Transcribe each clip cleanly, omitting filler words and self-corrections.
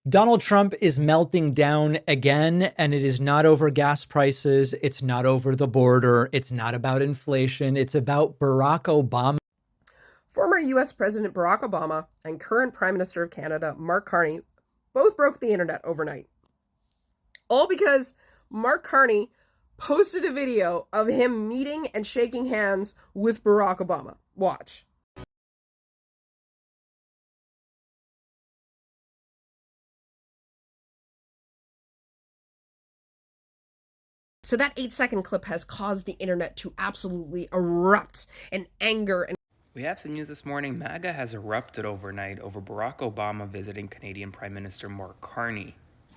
Donald Trump is melting down again, and it is not over gas prices. It's not over the border. It's not about inflation. It's about Barack Obama. Former U.S. President Barack Obama and current Prime Minister of Canada, Mark Carney, both broke the internet overnight. All because Mark Carney posted a video of him meeting and shaking hands with Barack Obama. Watch. So that 8-second clip has caused the internet to absolutely erupt in anger. And we have some news this morning. MAGA has erupted overnight over Barack Obama visiting Canadian Prime Minister Mark Carney.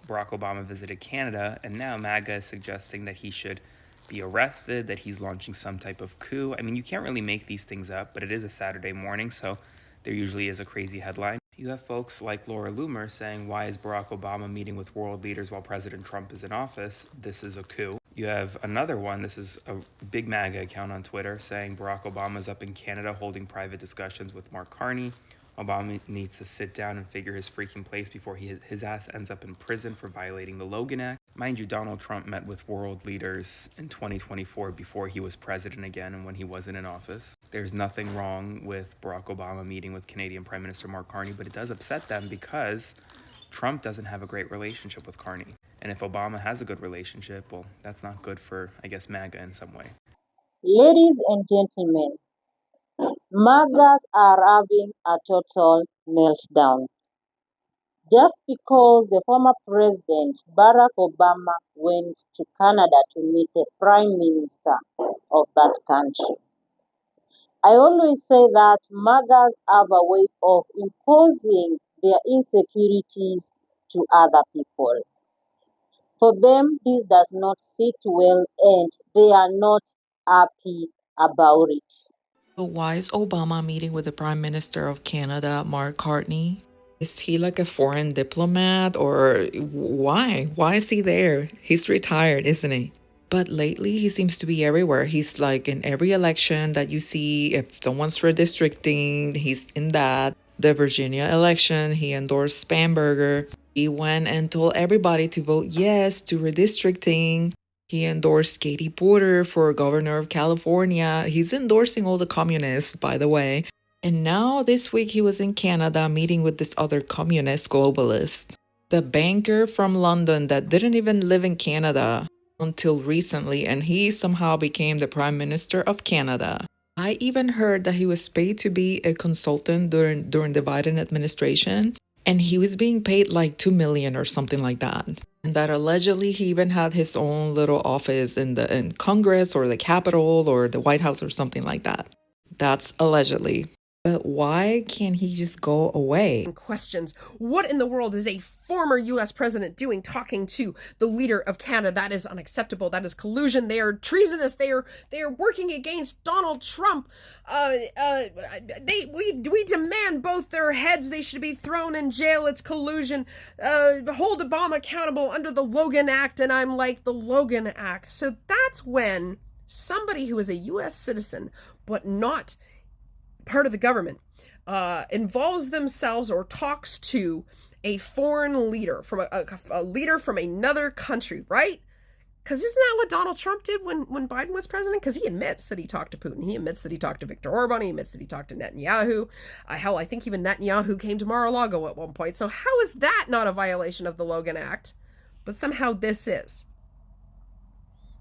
Barack Obama visited Canada, and now MAGA is suggesting that he should be arrested, that he's launching some type of coup. I mean, you can't really make these things up, but it is a Saturday morning, so there usually is a crazy headline. You have folks like Laura Loomer saying, why is Barack Obama meeting with world leaders while President Trump is in office? This is a coup. You have another one, this is a big MAGA account on Twitter, saying Barack Obama is up in Canada holding private discussions with Mark Carney. Obama needs to sit down and figure his freaking place before his ass ends up in prison for violating the Logan Act. Mind you, Donald Trump met with world leaders in 2024 before he was president again and when he wasn't in office. There's nothing wrong with Barack Obama meeting with Canadian Prime Minister Mark Carney, but it does upset them because Trump doesn't have a great relationship with Carney. And if Obama has a good relationship, well, that's not good for, I guess, MAGA in some way. Ladies and gentlemen, MAGAs are having a total meltdown. Just because the former president, Barack Obama, went to Canada to meet the prime minister of that country. I always say that MAGAs have a way of imposing their insecurities to other people. For them, this does not sit well and they are not happy about it. So why is Obama meeting with the Prime Minister of Canada, Mark Carney? Is he like a foreign diplomat or why? Why is he there? He's retired, isn't he? But lately he seems to be everywhere. He's like in every election that you see. If someone's redistricting, he's in that. The Virginia election, he endorsed Spamberger. He went and told everybody to vote yes to redistricting. He endorsed Katie Porter for governor of California. He's endorsing all the communists, by the way. And now this week he was in Canada meeting with this other communist globalist. The banker from London that didn't even live in Canada until recently, and he somehow became the Prime Minister of Canada. I even heard that he was paid to be a consultant during the Biden administration, and he was being paid like $2 million or something like that. And that allegedly he even had his own little office in Congress or the Capitol or the White House or something like that. That's allegedly. But why can't he just go away? Questions. What in the world is a former U.S. president doing talking to the leader of Canada? That is unacceptable. That is collusion. They are treasonous. They are working against Donald Trump. We demand both their heads. They should be thrown in jail. It's collusion. Hold Obama accountable under the Logan Act. And I'm like, the Logan Act. So that's when somebody who is a U.S. citizen, but not part of the government, involves themselves or talks to a foreign leader, from a leader from another country, right? Because isn't that what Donald Trump did when Biden was president? Because he admits that he talked to Putin. He admits that he talked to Viktor Orban. He admits that he talked to Netanyahu. Hell, I think even Netanyahu came to Mar-a-Lago at one point. So how is that not a violation of the Logan Act? But somehow this is.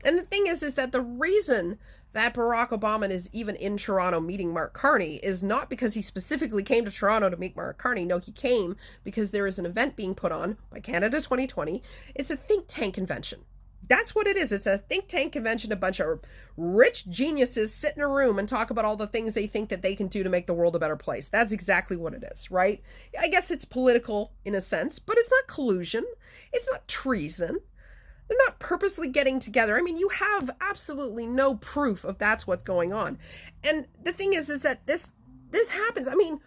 And the thing is that the reason that Barack Obama is even in Toronto meeting Mark Carney is not because he specifically came to Toronto to meet Mark Carney. No, he came because there is an event being put on by Canada 2020. It's a think tank convention. That's what it is. It's a think tank convention. A bunch of rich geniuses sit in a room and talk about all the things they think that they can do to make the world a better place. That's exactly what it is, right? I guess it's political in a sense, but it's not collusion. It's not treason. They're not purposely getting together. I mean, you have absolutely no proof of that's what's going on. And the thing is that this happens. I mean,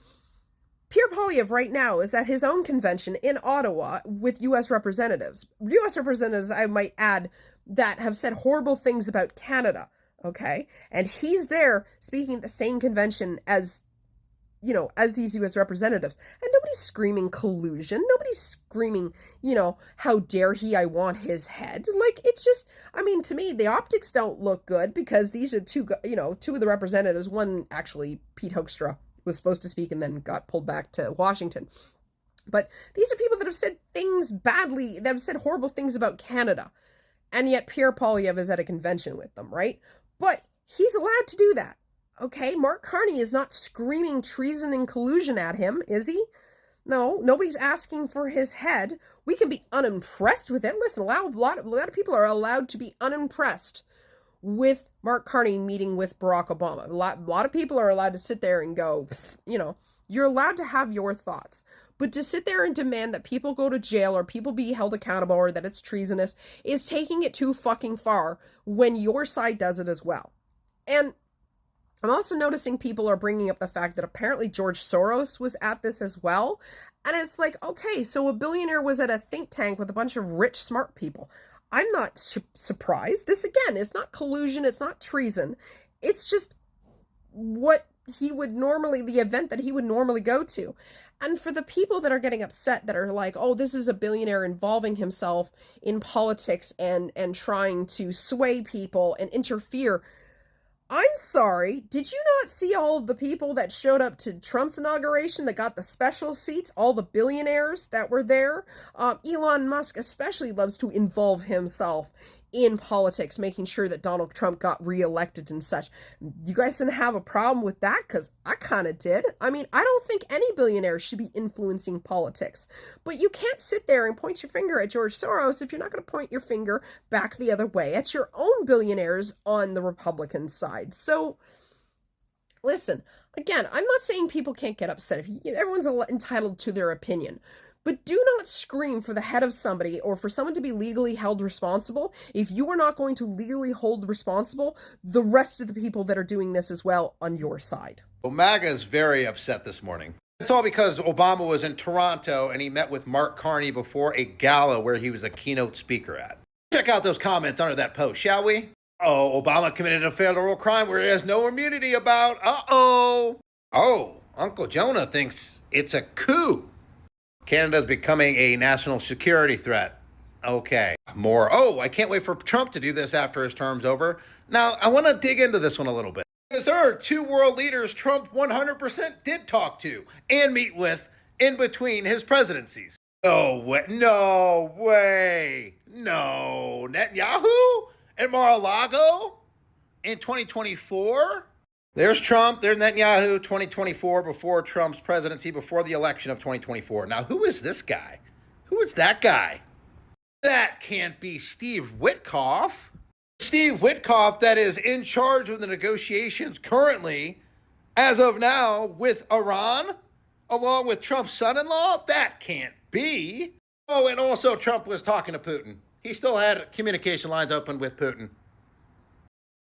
Pierre Poilievre right now is at his own convention in Ottawa with U.S. representatives. U.S. representatives, I might add, that have said horrible things about Canada, okay? And he's there speaking at the same convention as as these U.S. representatives. And nobody's screaming collusion. Nobody's screaming, how dare he, I want his head. Like, it's just, to me, the optics don't look good because these are two of the representatives. One, actually, Pete Hoekstra was supposed to speak and then got pulled back to Washington. But these are people that have said things badly, that have said horrible things about Canada. And yet Pierre Poilievre is at a convention with them, right? But he's allowed to do that. Okay, Mark Carney is not screaming treason and collusion at him, is he? No, nobody's asking for his head. We can be unimpressed with it. Listen, a lot of people are allowed to be unimpressed with Mark Carney meeting with Barack Obama. A lot of people are allowed to sit there and go, you're allowed to have your thoughts. But to sit there and demand that people go to jail or people be held accountable or that it's treasonous is taking it too fucking far when your side does it as well. And I'm also noticing people are bringing up the fact that apparently George Soros was at this as well. And it's like, okay, so a billionaire was at a think tank with a bunch of rich, smart people. I'm not surprised. This, again, is not collusion. It's not treason. It's just what he would normally, the event that he would normally go to. And for the people that are getting upset that are like, oh, this is a billionaire involving himself in politics and trying to sway people and interfere, I'm sorry, did you not see all of the people that showed up to Trump's inauguration that got the special seats, all the billionaires that were there? Elon Musk especially loves to involve himself in politics, making sure that Donald Trump got reelected and such. You guys didn't have a problem with that? Because I kind of did. I don't think any billionaire should be influencing politics. But you can't sit there and point your finger at George Soros if you're not going to point your finger back the other way at your own billionaires on the Republican side. So, listen, again, I'm not saying people can't get upset. Everyone's entitled to their opinion. But do not scream for the head of somebody or for someone to be legally held responsible if you are not going to legally hold responsible the rest of the people that are doing this as well on your side. Well, MAGA is very upset this morning. It's all because Obama was in Toronto and he met with Mark Carney before a gala where he was a keynote speaker at. Check out those comments under that post, shall we? Oh, Obama committed a federal crime where he has no immunity about. Uh-oh. Oh, Uncle Jonah thinks it's a coup. Canada's becoming a national security threat. Okay. More. Oh, I can't wait for Trump to do this after his term's over. Now, I want to dig into this one a little bit. Because there are two world leaders Trump 100% did talk to and meet with in between his presidencies. No way. No way. No. Netanyahu and Mar-a-Lago in 2024? There's Trump, there's Netanyahu, 2024, before Trump's presidency, before the election of 2024. Now, who is this guy? Who is that guy? That can't be Steve Witkoff. Steve Witkoff that is in charge of the negotiations currently, as of now, with Iran, along with Trump's son-in-law? That can't be. Oh, and also Trump was talking to Putin. He still had communication lines open with Putin.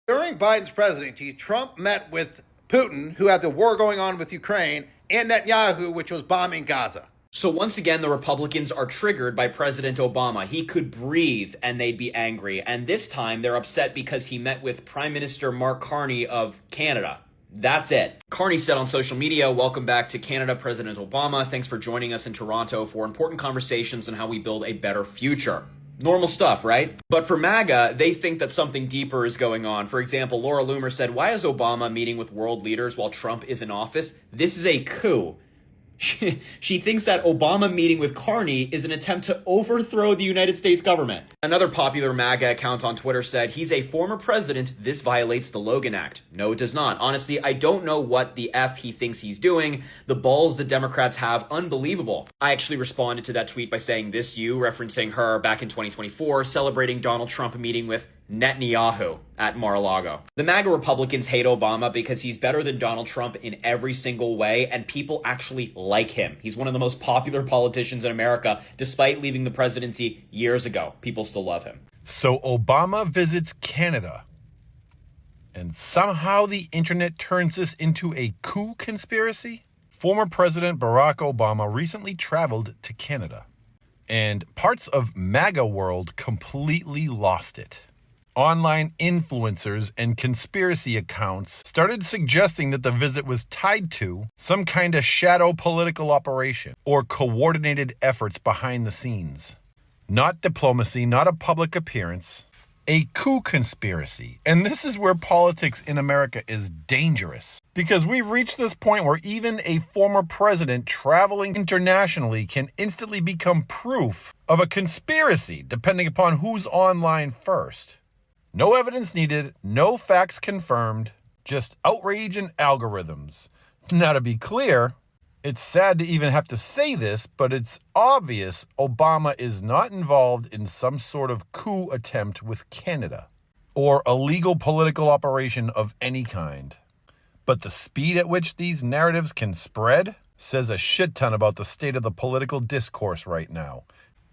During Biden's presidency, Trump met with Putin, who had the war going on with Ukraine, and Netanyahu, which was bombing Gaza. So once again, the Republicans are triggered by President Obama. He could breathe and they'd be angry. And this time they're upset because he met with Prime Minister Mark Carney of Canada. That's it. Carney said on social media, "Welcome back to Canada, President Obama. Thanks for joining us in Toronto for important conversations on how we build a better future." Normal stuff, right? But for MAGA, they think that something deeper is going on. For example, Laura Loomer said, "Why is Obama meeting with world leaders while Trump is in office? This is a coup." She thinks that Obama meeting with Carney is an attempt to overthrow the United States government. Another popular MAGA account on Twitter said, "He's a former president. This violates the Logan Act." No, it does not. Honestly, I don't know what the F he thinks he's doing. The balls the Democrats have, unbelievable. I actually responded to that tweet by saying, "This you," referencing her back in 2024, celebrating Donald Trump meeting with Netanyahu at Mar-a-Lago. The MAGA Republicans hate Obama because he's better than Donald Trump in every single way, and people actually like him. He's one of the most popular politicians in America, despite leaving the presidency years ago. People still love him. So Obama visits Canada, and somehow the internet turns this into a coup conspiracy? Former President Barack Obama recently traveled to Canada, and parts of MAGA world completely lost it. online influencers and conspiracy accounts started suggesting that the visit was tied to some kind of shadow political operation or coordinated efforts behind the scenes. Not diplomacy, not a public appearance, a coup conspiracy. And this is where politics in America is dangerous, because we've reached this point where even a former president traveling internationally can instantly become proof of a conspiracy, depending upon who's online first. No evidence needed, no facts confirmed, just outrage and algorithms. Now, to be clear, it's sad to even have to say this, but it's obvious Obama is not involved in some sort of coup attempt with Canada or a legal political operation of any kind. But the speed at which these narratives can spread says a shit ton about the state of the political discourse right now.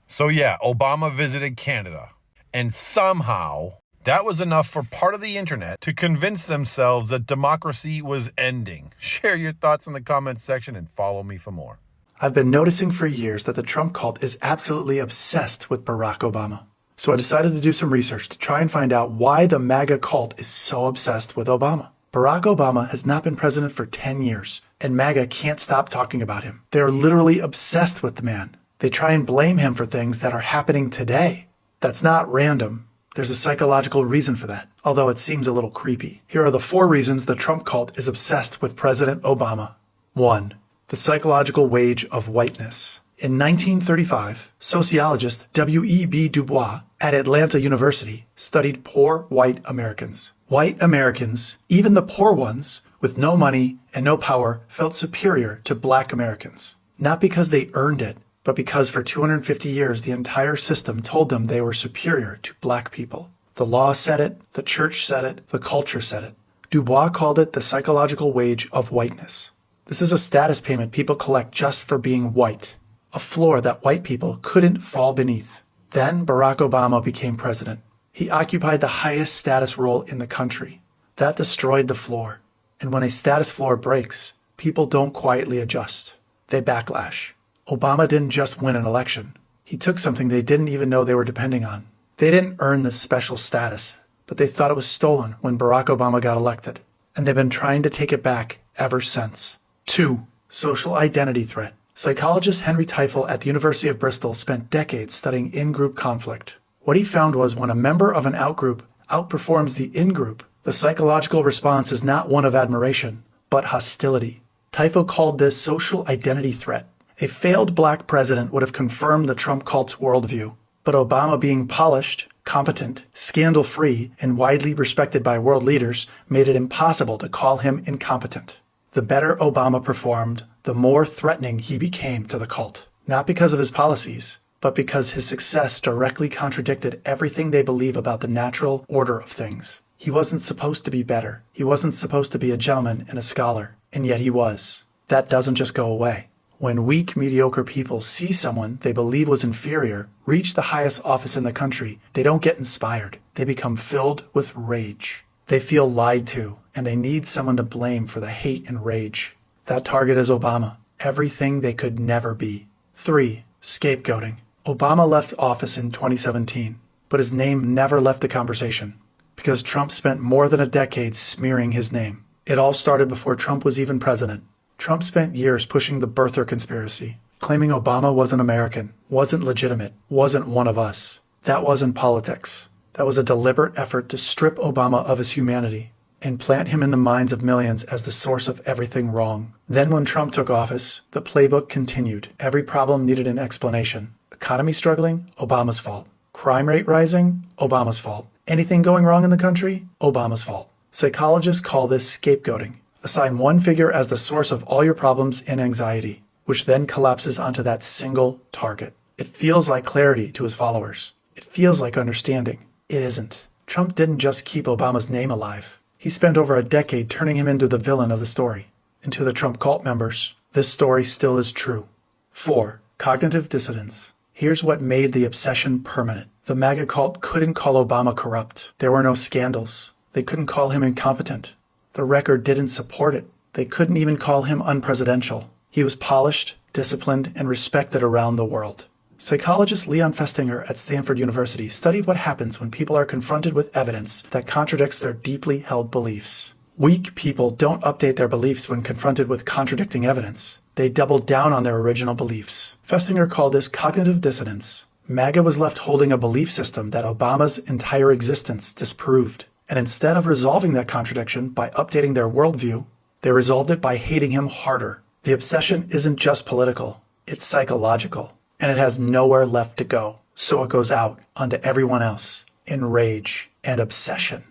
So yeah, Obama visited Canada, and somehow that was enough for part of the internet to convince themselves that democracy was ending. Share your thoughts in the comments section and follow me for more. I've been noticing for years that the Trump cult is absolutely obsessed with Barack Obama. So I decided to do some research to try and find out why the MAGA cult is so obsessed with Obama. Barack Obama has not been president for 10 years, and MAGA can't stop talking about him. They are literally obsessed with the man. They try and blame him for things that are happening today. That's not random. There's a psychological reason for that, although it seems a little creepy. Here are the 4 reasons the Trump cult is obsessed with President Obama. 1. The psychological wage of whiteness. In 1935, sociologist W.E.B. Du Bois at Atlanta University studied poor white Americans. White Americans, even the poor ones, with no money and no power, felt superior to black Americans. Not because they earned it, but because for 250 years the entire system told them they were superior to black people. The law said it, the church said it, the culture said it. Du Bois called it the psychological wage of whiteness. This is a status payment people collect just for being white, a floor that white people couldn't fall beneath. Then Barack Obama became president. He occupied the highest status role in the country. That destroyed the floor. And when a status floor breaks, people don't quietly adjust. They backlash. Obama didn't just win an election. He took something they didn't even know they were depending on. They didn't earn this special status, but they thought it was stolen when Barack Obama got elected. And they've been trying to take it back ever since. 2. Social identity threat. Psychologist Henry Teifel at the University of Bristol spent decades studying in-group conflict. What he found was when a member of an outgroup outperforms the in-group, the psychological response is not one of admiration, but hostility. Teifel called this social identity threat. A failed black president would have confirmed the Trump cult's worldview, but Obama being polished, competent, scandal-free, and widely respected by world leaders made it impossible to call him incompetent. The better Obama performed, the more threatening he became to the cult, not because of his policies, but because his success directly contradicted everything they believe about the natural order of things. He wasn't supposed to be better. He wasn't supposed to be a gentleman and a scholar, and yet he was. That doesn't just go away. When weak, mediocre people see someone they believe was inferior reach the highest office in the country, they don't get inspired. They become filled with rage. They feel lied to, and they need someone to blame for the hate and rage. That target is Obama. Everything they could never be. 3. Scapegoating. Obama left office in 2017, but his name never left the conversation, because Trump spent more than a decade smearing his name. It all started before Trump was even president. Trump spent years pushing the birther conspiracy, claiming Obama wasn't American, wasn't legitimate, wasn't one of us. That wasn't politics. That was a deliberate effort to strip Obama of his humanity and plant him in the minds of millions as the source of everything wrong. Then when Trump took office, the playbook continued. Every problem needed an explanation. Economy struggling? Obama's fault. Crime rate rising? Obama's fault. Anything going wrong in the country? Obama's fault. Psychologists call this scapegoating. Assign one figure as the source of all your problems and anxiety, which then collapses onto that single target. It feels like clarity to his followers. It feels like understanding. It isn't. Trump didn't just keep Obama's name alive. He spent over a decade turning him into the villain of the story. And to the Trump cult members, this story still is true. 4. Cognitive dissonance. Here's what made the obsession permanent. The MAGA cult couldn't call Obama corrupt. There were no scandals. They couldn't call him incompetent. The record didn't support it. They couldn't even call him unpresidential. He was polished, disciplined, and respected around the world. Psychologist Leon Festinger at Stanford University studied what happens when people are confronted with evidence that contradicts their deeply held beliefs. Weak people don't update their beliefs when confronted with contradicting evidence. They double down on their original beliefs. Festinger called this cognitive dissonance. MAGA was left holding a belief system that Obama's entire existence disproved. And instead of resolving that contradiction by updating their worldview, they resolved it by hating him harder. The obsession isn't just political, it's psychological. And it has nowhere left to go, so it goes out onto everyone else in rage and obsession.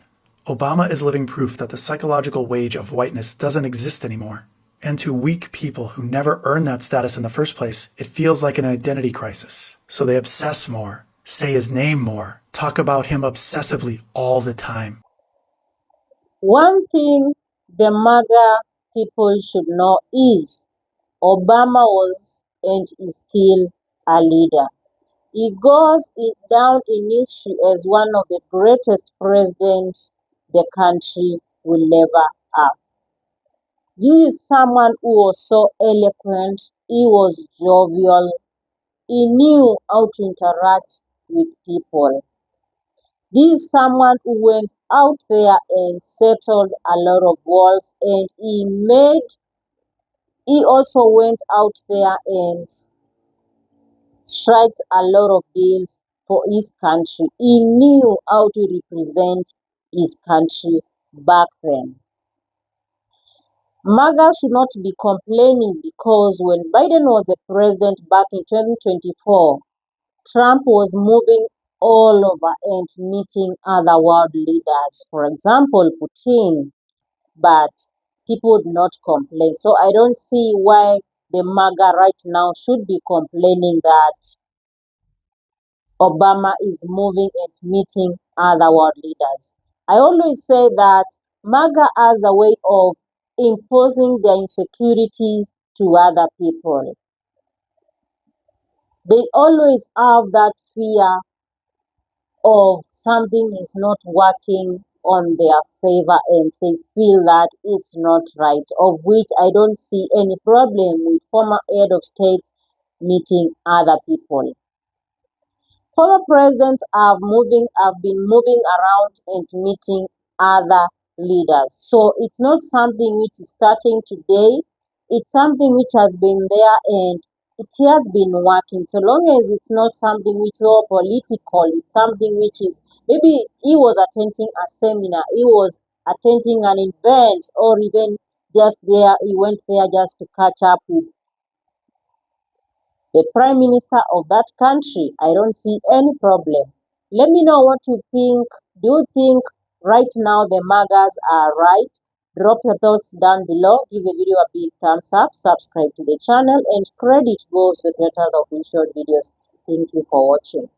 Obama is living proof that the psychological wage of whiteness doesn't exist anymore. And to weak people who never earned that status in the first place, it feels like an identity crisis. So they obsess more, say his name more, talk about him obsessively all the time. One thing the MAGA people should know is Obama was and is still a leader. He goes down in history as one of the greatest presidents the country will never have. This is someone who was so eloquent, he was jovial, he knew how to interact with people. This is someone who went out there and settled a lot of wars, and he also went out there and struck a lot of deals for his country. He knew how to represent his country back then. MAGA should not be complaining because when Biden was the president back in 2024, Trump was moving all over and meeting other world leaders, for example, Putin, but people would not complain. So I don't see why the MAGA right now should be complaining that Obama is moving and meeting other world leaders. I always say that MAGA has a way of imposing their insecurities to other people. They always have that fear of something is not working on their favor and they feel that it's not right, of which I don't see any problem with former head of states meeting other people. Former presidents have been moving around and meeting other leaders. So it's not something which is starting today. It's something which has been there and it has been working. So long as it's not something which is all political, it's something which is, maybe he was attending a seminar, he was attending an event, or even just there, he went there just to catch up with the prime minister of that country. I don't see any problem. Let me know what you think. Do you think right now the MAGAs are right? Drop your thoughts down below. Give the video a big thumbs up. Subscribe to the channel. And credit goes to the creators of these short videos. Thank you for watching.